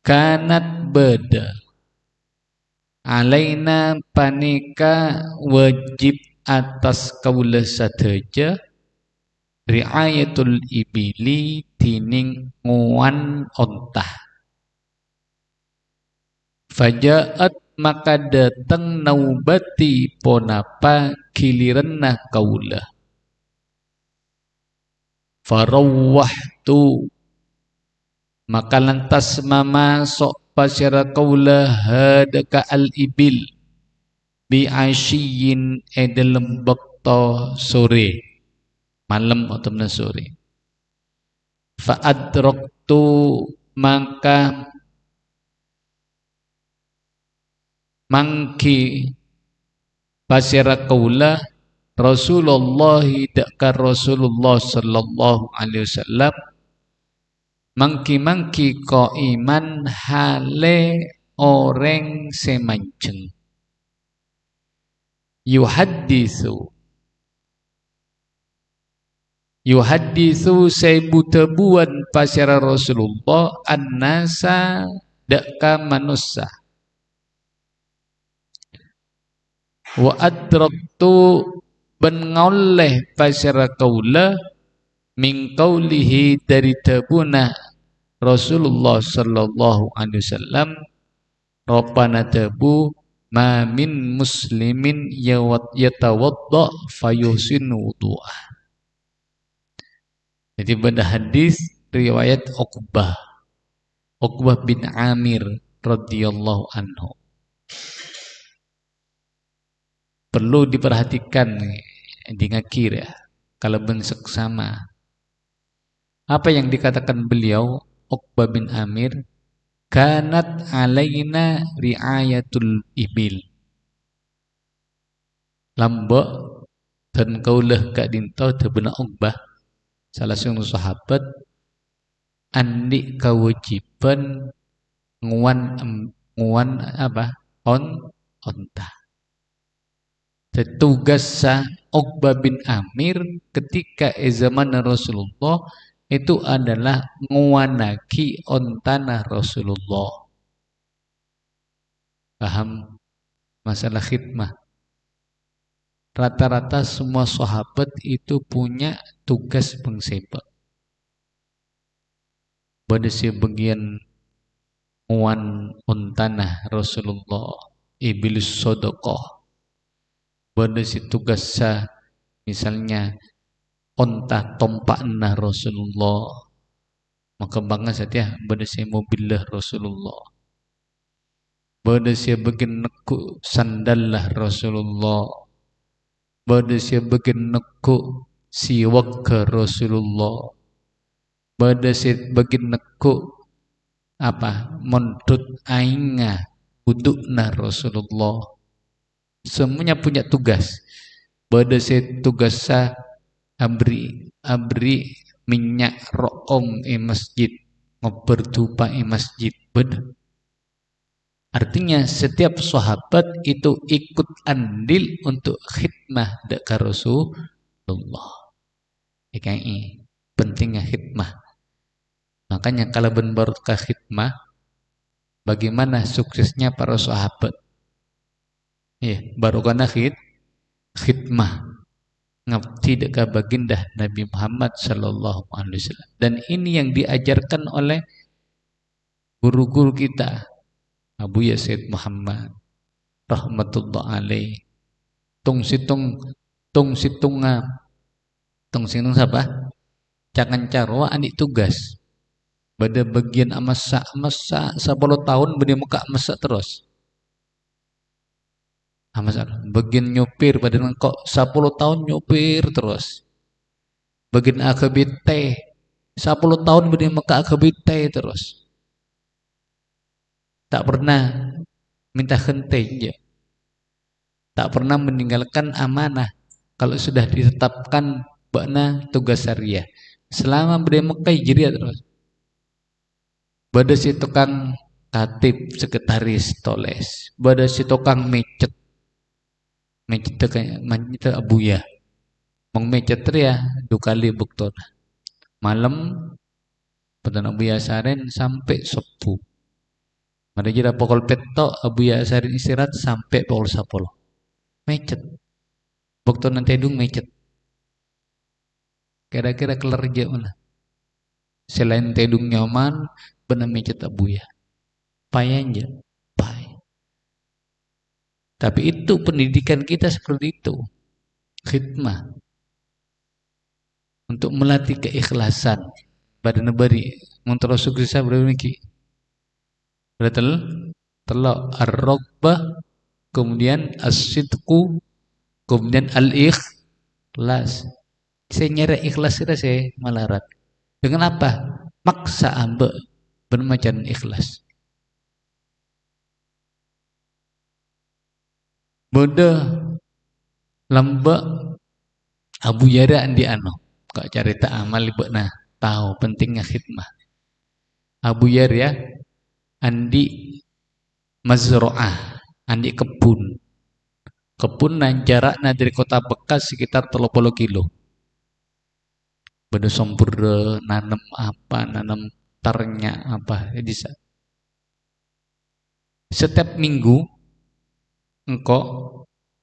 kanat beda alaina panika wajib atas kaula sadaya riayatul ibili tining nguan ontah. Fajaat maka datang naubati ponapa giliranna kaula. Farawwahtu maka lantas mama sok pasyara kaula hadaka al ibil bi asyiin edalem bekto sore malam atau sore. Fa adraktu maka mangki pasyara kaula Rasulullah dakka Rasulullah sallallahu alaihi wasallam mangki qaiman hale orang semanceng yuhaddisu saybutebuan pasyara Rasulullah annasa dakka manusia wa adraktu ben ngoleh pasyara kaula min qaulihi dari tabuna Rasulullah sallallahu alaihi wasallam ropana tabu ma min muslimin yatawadda fayuhsinu wudu'ah. Jadi pada hadis riwayat Uqbah bin Amir radhiyallahu anhu. Perlu diperhatikan di ngakir ya, kalau bengsek sama. Apa yang dikatakan beliau Uqbah bin Amir? Kanat alaina riayatul ibil. Lambok dan kaulah kak dinto tebena Uqbah salah seorang sahabat andi kewajiban nguan apa? Onta. Tugas Uqbah bin Amir ketika zaman Rasulullah itu adalah nguanaki ontana Rasulullah. Paham masalah khidmah? Rata-rata semua sahabat itu punya tugas pengsebab. Pada sebagian nguan ontana Rasulullah iblis sodokoh. Pada si tugas misalnya onta tompakna Rasulullah maka bangga saja pada si mobillah Rasulullah pada si bagian nekuk sandallah Rasulullah pada si bagian nekuk siwak Rasulullah pada si bagian nekuk apa mondut ainga udukna Rasulullah. Semuanya punya tugas. Pada si tugas abri minyak ro'om masjid berdupa masjid. Benar. Artinya setiap sahabat itu ikut andil untuk khidmah dekat Rasulullah. Ini pentingnya khidmah. Makanya kalau benar ke khidmah, bagaimana suksesnya para sahabat? Ya, baru karena khidmah ngabdi dekat baginda Nabi Muhammad sallallahu alaihi wasallam. Dan ini yang diajarkan oleh guru-guru kita, Abu Yazid Muhammad rahmatullah alaih. Tung situng siapa? Jangan carwa anik tugas. Pada bagian amasa 10 tahun beri muka masak terus. Bagian nyopir pada kok 10 tahun nyopir terus. Bagian AKBT 10 tahun beri muka AKBT terus. Tak pernah minta henti ya. Tak pernah meninggalkan amanah. Kalau sudah ditetapkan bakna tugas syariah. Selama beri muka hijriah terus. Pada si tukang katib sekretaris toles. Pada si tukang mecet kayak abuya. Mong mecet ya 2 kali bukton. Malam pada abuya saren sampai subuh. Mari jira pukul petok Abu Ya sari istirahat sampai pukul 10. Mecet. Waktu nanti dong mecet. Kira-kira kelar aja mana. Selain tedung nyaman, benar mecet Abu Ya. Payah aja. Payah. Tapi itu pendidikan kita seperti itu. Khidmah. Untuk melatih keikhlasan. Pada nebari. Untuk Rasul Kristus bermiki. Betul? Telok ar-raghbah, kemudian as-sidqu, kemudian al-ikhlas. Saya nyari ikhlas kita saya malarat. Dengan apa? Maksa ambek bermacam ikhlas. Bodoh lambak Abu Yara andi ano. Kak cerita amal ibu nah tahu pentingnya khidmah. Abu Yara andi mazro'ah, andi kebun. Kebun nan jaraknya dari kota Bekas sekitar 30 kilo. Beda sempurna nanam apa, nanam ternya apa, bisa. Setiap minggu engkau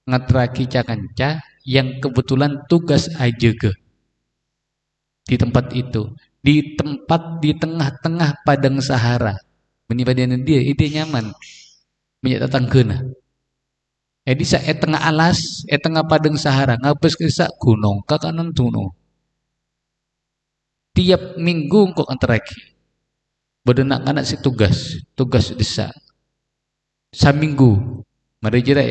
ngatraki cakanca yang kebetulan tugas aja ke di tempat itu, di tempat di tengah-tengah padang Sahara. Menibadian dia, ide nyaman, banyak tetanggana. Di saat tengah alas, tengah padang Sahara, ngapes ke gunung, ke kanan tuno. Tiap minggu engkau antaraki. Bedenak anak si tugas desa. Saminggu, mari jira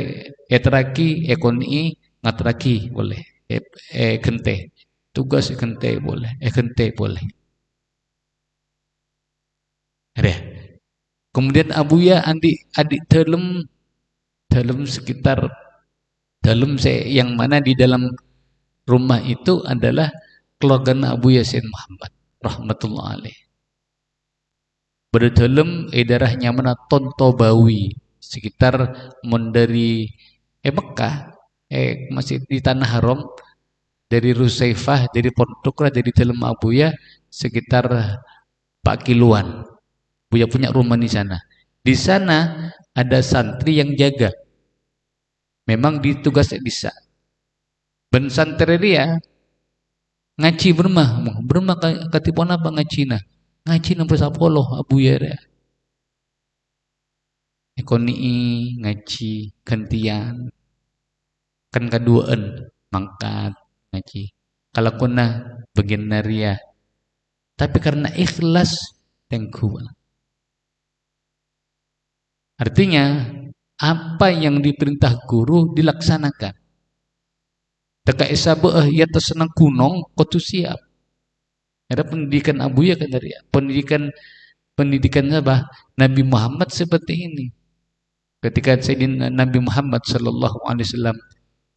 teraki ekoni ngatraki boleh. Kente. Tugas kente boleh. Kente boleh. Ada. Kemudian Abuya adik dalam sekitar dalam yang mana di dalam rumah itu adalah keluarga Abu Yasin Muhammad rahmatullah alaih. Berdalam daerahnya mana Tontobawi sekitar dari Mekah masih di tanah haram dari Rusaifah dari Pondoklah dari dalam Abuya sekitar 4 kiloan. Buya punya rumah di sana. Di sana ada santri yang jaga. Memang ditugasnya bisa. Ben santri dia ngaji bermah katipon apa ngacina. Ngaji nomor 10 Abu Yara. Ekoni ngaji gantian. Kan kaduaan mangkat ngaji. Kalau kuna bagian naria. Tapi karena ikhlas tengku. Artinya apa yang diperintah guru dilaksanakan. Teka isabuh ya tersenang gunung kau siap. Ada pendidikan Abu ya kan dari pendidikan apa? Nabi Muhammad seperti ini. Ketika Sayyidina Nabi Muhammad sallallahu alaihi wasallam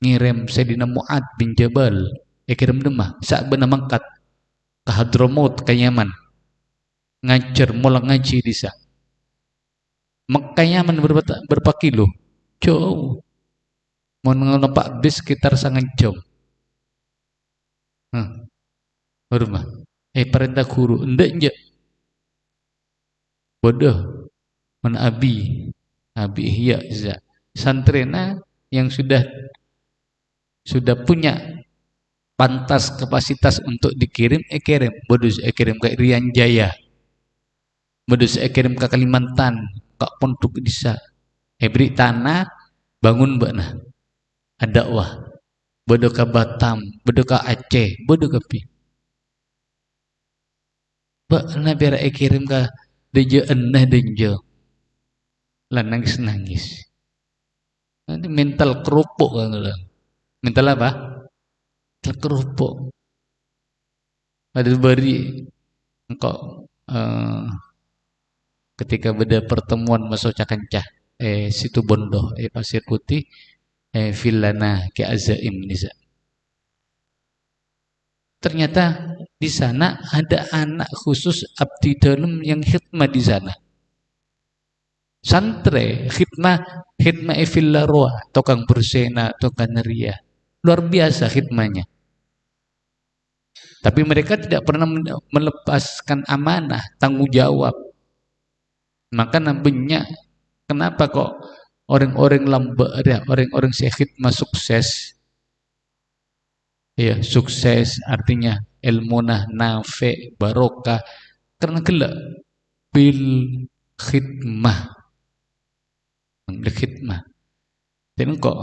ngirim Sayyidina Mu'ad bin Jabal, kirim demah saat benar mangkat ke Hadramaut ke Yaman. Ngajar mulai ngaji di sana. Mekah Yaman berapa kilo? Jauh. Mau ngelopak bis sekitar 1 jam. Rumah. Perintah guru. Enggak aja. Bodoh. Mana Abi Ihya Iza. Santrena yang sudah punya pantas kapasitas untuk dikirim, kirim. Bodoh kirim ke Irian Jaya. Bodoh kirim ke Kalimantan. Kak Pondok Desa. Beri tanah, bangun bana. Ada wah. Bodoh ke Batam, bodoh ke Aceh, bodoh ke Pi. Bana biar kirim ke deje enah deje. Lah nangis. Nanti mental kerupuk kan. Mental apa? Mental kerupuk. Ada beri engkau ketika beda pertemuan masuk Cakencah situ Bondo Pasir Putih Villana ke Azaim nisa. Ternyata di sana ada anak khusus abdi dalam yang khidmah di sana. Santre khidmah Evillaroa, tukang bersena, tukang neria. Luar biasa khidmahnya. Tapi mereka tidak pernah melepaskan amanah, tanggung jawab. Maka nampaknya kenapa kok orang-orang lambat ada, orang-orang syahid masuk sukses, ya sukses artinya ilmunah nafi barokah karena gelak bil khidmah, bil khidmah. Jadi kok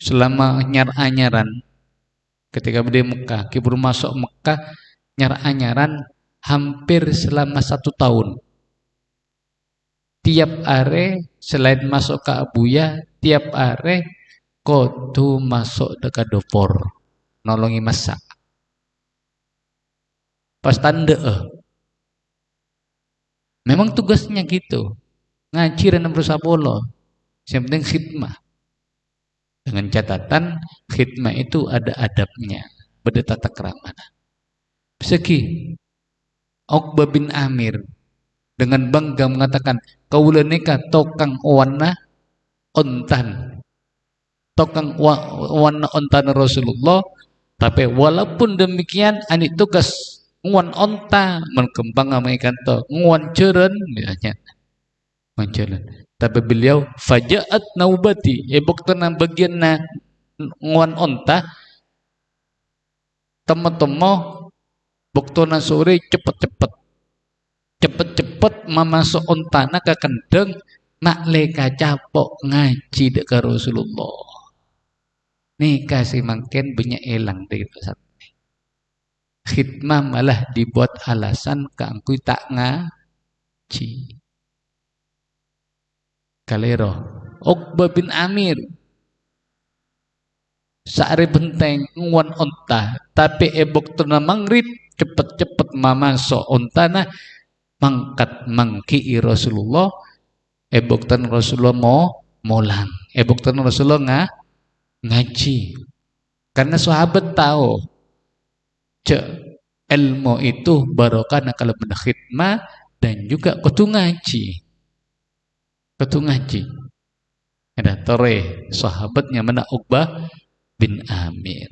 selama nyar-anyaran ketika di Mekah, kibur masuk Mekah nyar-anyaran hampir selama 1 tahun. Tiap are selain masuk ke Abuya, tiap are kudu masuk dekat dapur nolongi masak. Pas tanda memang tugasnya gitu. Ngaji dan berusaha bolo. Yang penting khidmah. Dengan catatan khidmah itu ada adabnya, berdetata kerama. Segi Uqbah bin Amir dengan bangga mengatakan, kaula nikah tokang wana ontan. Tokang wana ontan Rasulullah, tapi walaupun demikian ani tugas nguan onta mengembang sama ikan to, nguan ceren misalnya. Nguan. Tapi beliau fajaat naubati, bukti bagian na nguan onta temo-temo buktona sore cepet-cepet mamasuk ontana ke kendeng nak leka capok ngaji dek Rasulullah. Nih kasih makin banyak elang dari pasar. Khidmah malah dibuat alasan keangkui tak ngaji. Kalero Uqbah bin Amir saare benteng nguan onta tapi ebok tuna mangrit cepet-cepet mamasuk ontana mangkat mangki Rasulullah ebok tan Rasulullah mau molang ebok tan Rasulullah ngaji karena sahabat tahu cek ilmu itu barokah kalau berkhidmah dan juga kudu ngaji ada tore sahabatnya mana Uqbah bin Amir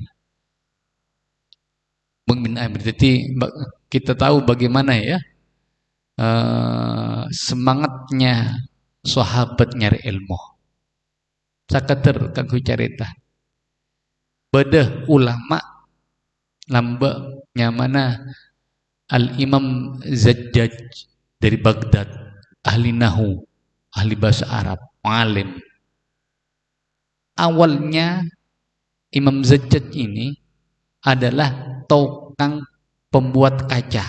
jadi kita tahu bagaimana ya semangatnya sahabat nyari ilmu sakater kanggo carita bedah ulama lambaknya mana Al-Imam Zajjaj dari Baghdad ahli nahu ahli bahasa Arab alim awalnya Imam Zajjaj ini adalah tukang pembuat kaca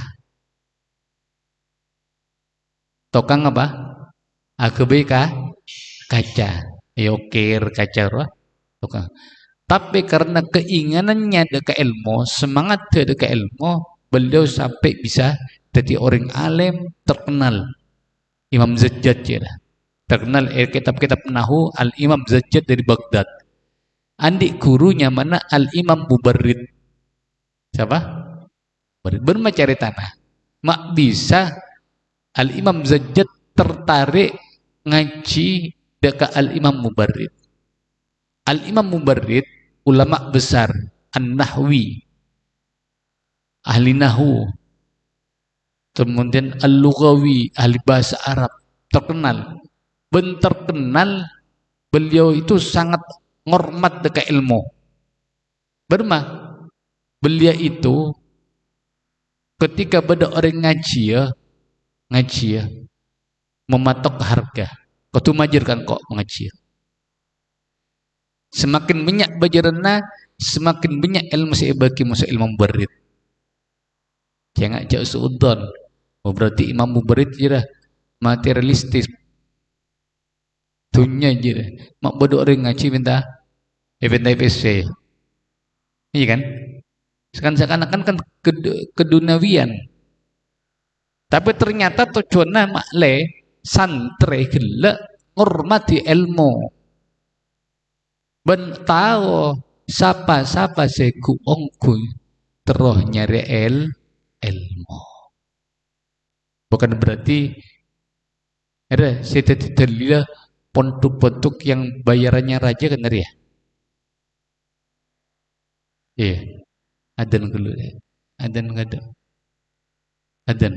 tukang apa? AGBK kaca yokir kaca tukang. Tapi karena keinginannya ada ilmu, semangat ada ilmu, beliau sampai bisa jadi orang alim terkenal. Imam Zajjaj ya. Terkenal kitab-kitab nahu Al-Imam Zajjaj dari Baghdad. Adik gurunya mana Al-Imam Mubarrid. Siapa? Bermacari tanah. Mak bisa Al-Imam Zajjaj tertarik ngaji dekat Al-Imam Mubarrid. Al-Imam Mubarrid ulama besar An-Nahwi ahli nahu kemudian Al-Lughawi ahli bahasa Arab terkenal beliau itu sangat ngormat dekat ilmu beliau itu ketika pada orang ngaji ya mematok harga kau tu majerkan kok mengaji semakin banyak bajarana semakin banyak ilmu bagi masa ilmu mubarid jangan jauh seudon berarti imam mubarid je materialistis dunia je mak bodoh orang ngaji minta IPC iya kan seakan-akan kan keduniawian tapi ternyata tujuannya makle santri gelak ngormati ilmu ben tahu siapa seku ongku terus nyari ilmu bukan berarti ada saya tidak pondok-pondok yang bayarannya raja kan ya iya adan dulu adan adan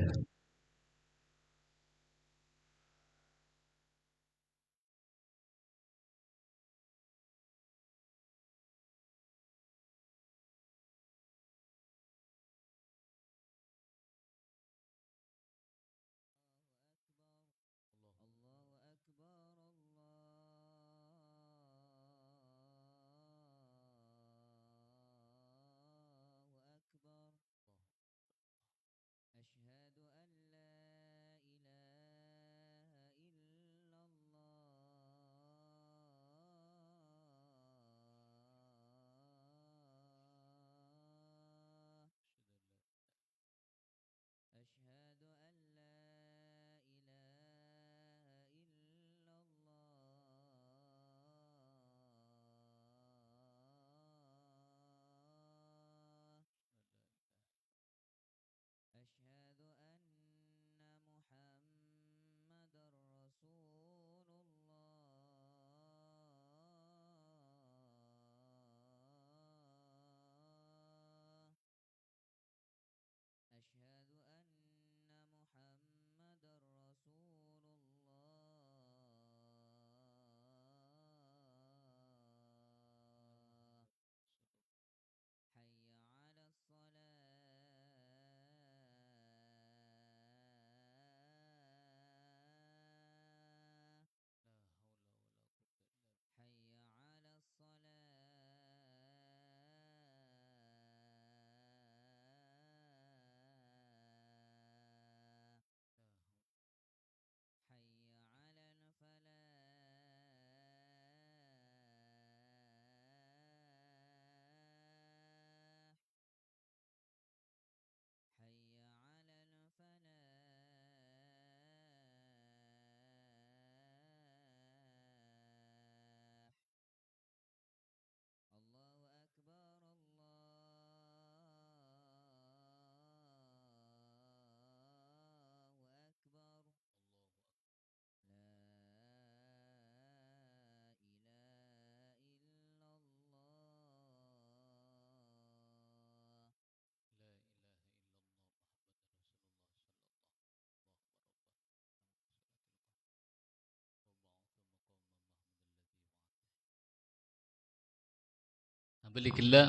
Beli gila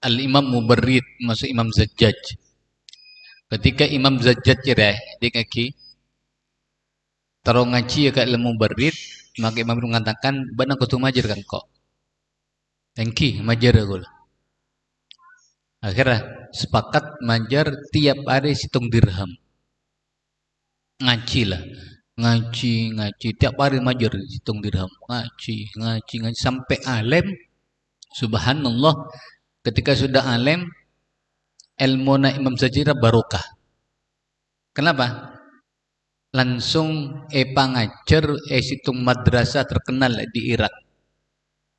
Al-Imam Mubarrid masuk Imam Zajjaj. Ketika Imam Zajjaj cerah dia kaki taruh ngaji ya kat ilmu Mubarrid, maka Imam mengatakan bana kutu majer kan kok. Engki majer aku. Akhirnya sepakat majar tiap hari hitung dirham. Ngaji lah. Ngaji tiap hari majar hitung dirham. Ngaji sampai alim. Subhanallah, ketika sudah alim, ilmu na Imam Zajjaj barokah. Kenapa? Langsung pangajar situng madrasah terkenal di Irak.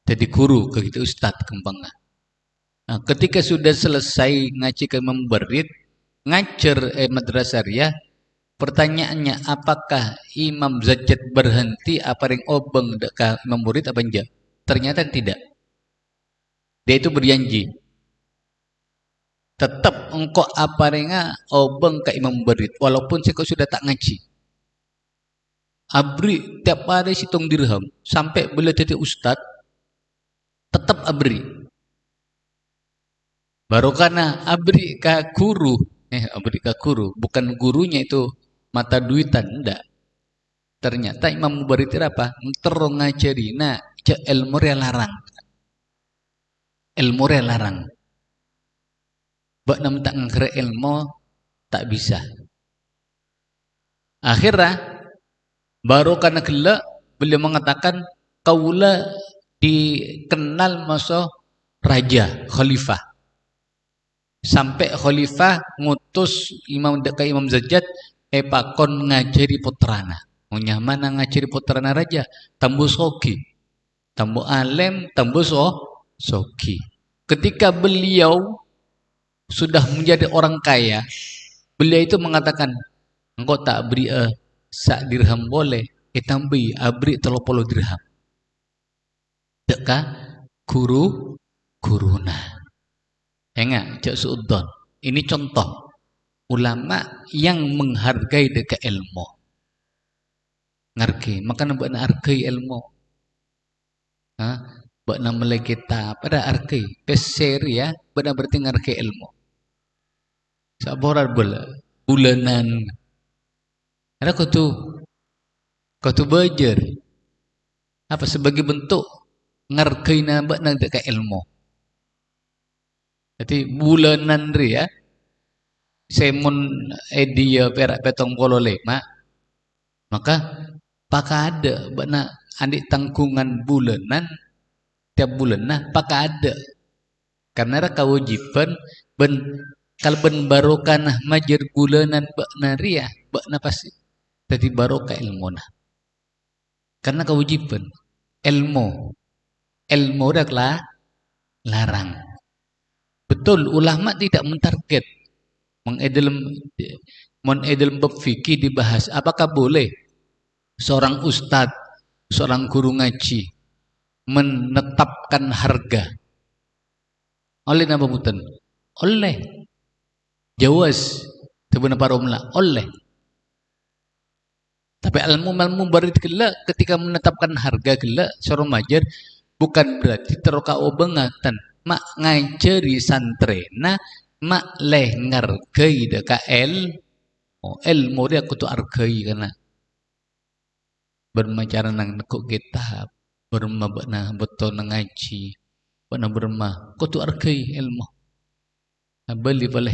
Jadi guru begitu ustadz kembangnya. Nah, ketika sudah selesai ngaji ke Imam Mubarrid, ngajar madrasah Riyah, pertanyaannya apakah Imam Zajjaj berhenti apa ring obeng dekat Imam Mubarrid apa enggak? Ternyata tidak. Dia itu berjanji. Tetap engkau apa ringa obeng ke Imam Mubarrid walaupun saya sudah tak ngaji. Abri tiap hari hitung dirham sampai beliau jadi ustad, tetap abri. Baru karena abri ka guru, abri ka guru, bukan gurunya itu mata duitan, enggak. Ternyata Imam Mubarrid itu apa? Terong ngajarina ce ilmu larang. Ilmu larang. Bak nam tak ngere ilmu tak bisa. Akhirnya baru karena gelak beliau mengatakan kaula dikenal masa raja khalifah. Sampai khalifah ngutus Imam Zajjaj pakon ngajari putrana. Mana ngajari putrana raja? Tambu sogi. Tambu alim, tambu sogi. Ketika beliau sudah menjadi orang kaya, beliau itu mengatakan, engkau tak beri sak dirham boleh, tambi abri 30 dirham. Deka guruna. Enggak, cak suudon. Ini contoh ulama yang menghargai dekat ilmu. Ngargai, maka nak hargai ilmu. Buat nama kita pada hargai. Peser ya, benar berarti ngargai ilmu. Saboran bulanan. Ada kau tu belajar. Apa sebagai bentuk ngargai nambah nang dekat ilmu. Jadi bulanan ya, semun dia perak petong polo lema, maka paka ada, bana adik tanggungan bulanan tiap bulan, nah paka ada, karena kewajiban kalau ben barokah majer bulanan bakna ria, bakna pasti, jadi barokah ilmu nah, karena kewajiban ilmu adalah larang. Betul, ulama tidak mentarget mengedel bab fikih dibahas. Apakah boleh seorang ustadz, seorang guru ngaji menetapkan harga? Oleh napa muten? Oleh. Jawaz sebenarnya para ulama oleh. Tapi ilmu barit gela ketika menetapkan harga gela seorang majer bukan berarti teroka obengatan. Mak ngajari santrena mak leh ngargai deka ilmu dia kutu argai karena bermacara nang nekuk kitab bermabana betul nang ngaji bana berma kutu argai ilmu beli boleh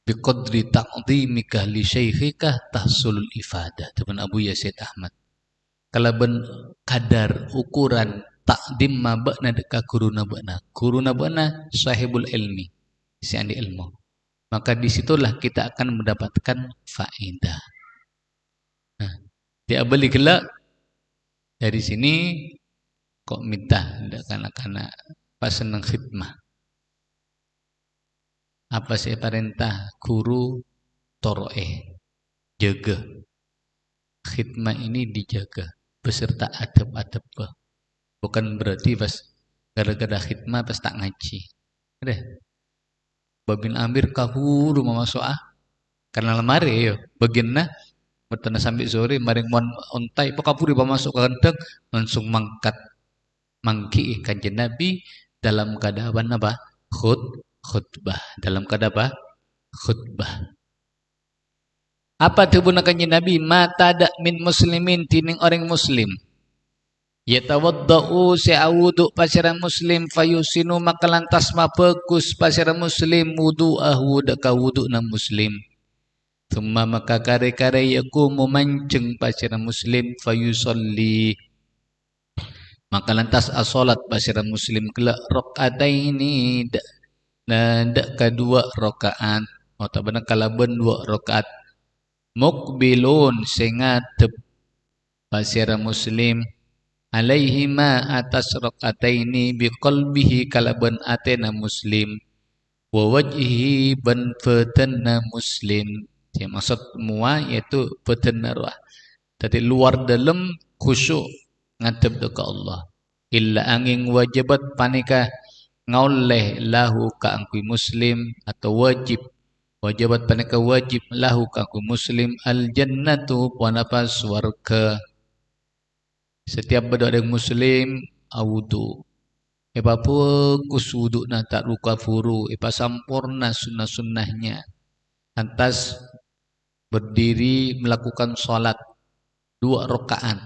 biqadri ta'dhimika li syekhika tahsulul ifadah teman Abu Yazid Ahmad kalau ben kadar ukuran takdim mabakna dekat guru nabakna sahibul ilmi si andi ilmu, maka disitulah kita akan mendapatkan faedah. Nah, dia beli gelak dari sini kok minta kanak-kanak pas senang khidmah apa sih perintah guru toroe jaga khidmah ini dijaga beserta adab-adab. Bukan berarti pas gara-gara khidmah pas tak ngaji. Ada. Babin Amir kahuru mama soah. Karena lemari yo. Baginna bertanda sampai sore maring mon ontai pakapuri pamasuk ke kandang langsung mangkat. mangki kanjeng Nabi dalam keadaan apa? Khutbah. Dalam keadaan apa? Khutbah. Apa tibuna kanjeng Nabi? Mata dak min muslimin tining orang muslim. Yatawaddau se'awudu pasira muslim fayusinu maka lantas mapekus pasira muslim wudu'ahu daka wudu na muslim. Thumma maka kare-kare yaku memancing pasira muslim fayusalli maka lantas asolat pasira muslim kela rakaataini dak kedua rakaat atau benar kalaban dua rakaat mukbilun sengatep pasira muslim alaihima atas rakaataini biqalbihi kalaban atena muslim wa wajhihi ban fatanna muslim. Ya, maksud semua yaitu fatanna ruah. Tadi luar dalam khusyuk ngadep ke Allah. Illa angin wajibat panika ngauleh lahu ka angkui muslim atau wajib wajibat panika wajib lahu ka angkui muslim al jannatu panapa swarga. Setiap berdoa dengan muslim awudu. Epa bagus wudu na tak luka furu. Epa sampurna sunnah-sunnahnya. Lantas berdiri melakukan sholat 2 rakaat.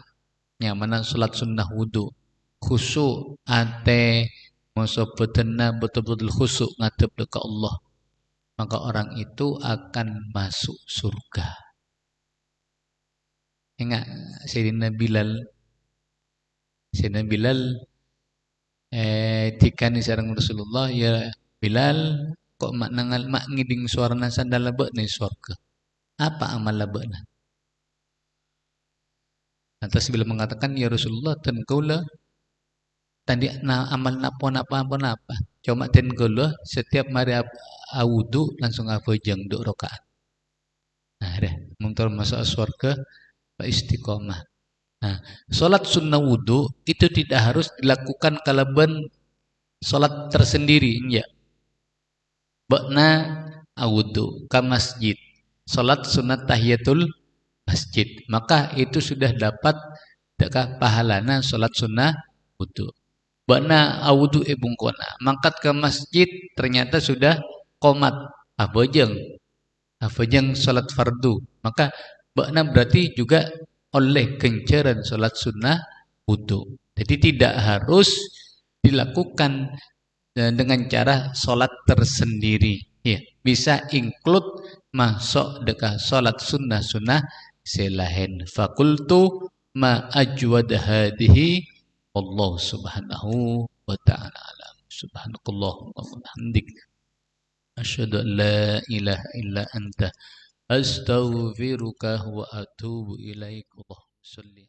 Yang mana sholat sunnah wudu. Khusyuk ate masa betena betul-betul khusyuk ngadep ke Allah. Maka orang itu akan masuk surga. Ingat Sayyidina Bilal. Sayyidina Bilal tikani sareng Rasulullah ya Bilal kok mak nangal mak ngiding suarana sandal lebek nih surga. Apa amal lebekna? Lantas bila mengatakan ya Rasulullah ten kaula tadi amal napa cuma ten kaula setiap mari awudu langsung afojang 2 rakaat. Nah dah mungtar masuk surga pak istiqomah. Nah, sholat sunnah wudu itu tidak harus dilakukan kalaban sholat tersendiri, enggak. Bakna awudu ke masjid, sholat sunat tahiyatul masjid, maka itu sudah dapat dekat pahalana sholat sunnah wudu. Bakna awudu ibungkona, mangkat ke masjid ternyata sudah qomat, abojeng sholat fardu, maka bakna berarti juga oleh kencaran sholat sunnah wudu. Jadi tidak harus dilakukan dengan cara sholat tersendiri. Ya, bisa include masuk dekat sholat sunnah selain. Fakultu ma ajwad hadihi Allah subhanahu wa ta'ala alam. Subhanakallahumma wa bihamdik asyhadu an la ilaha illa anta astaghfiruka wa atubu ilaik. Allahumma shalli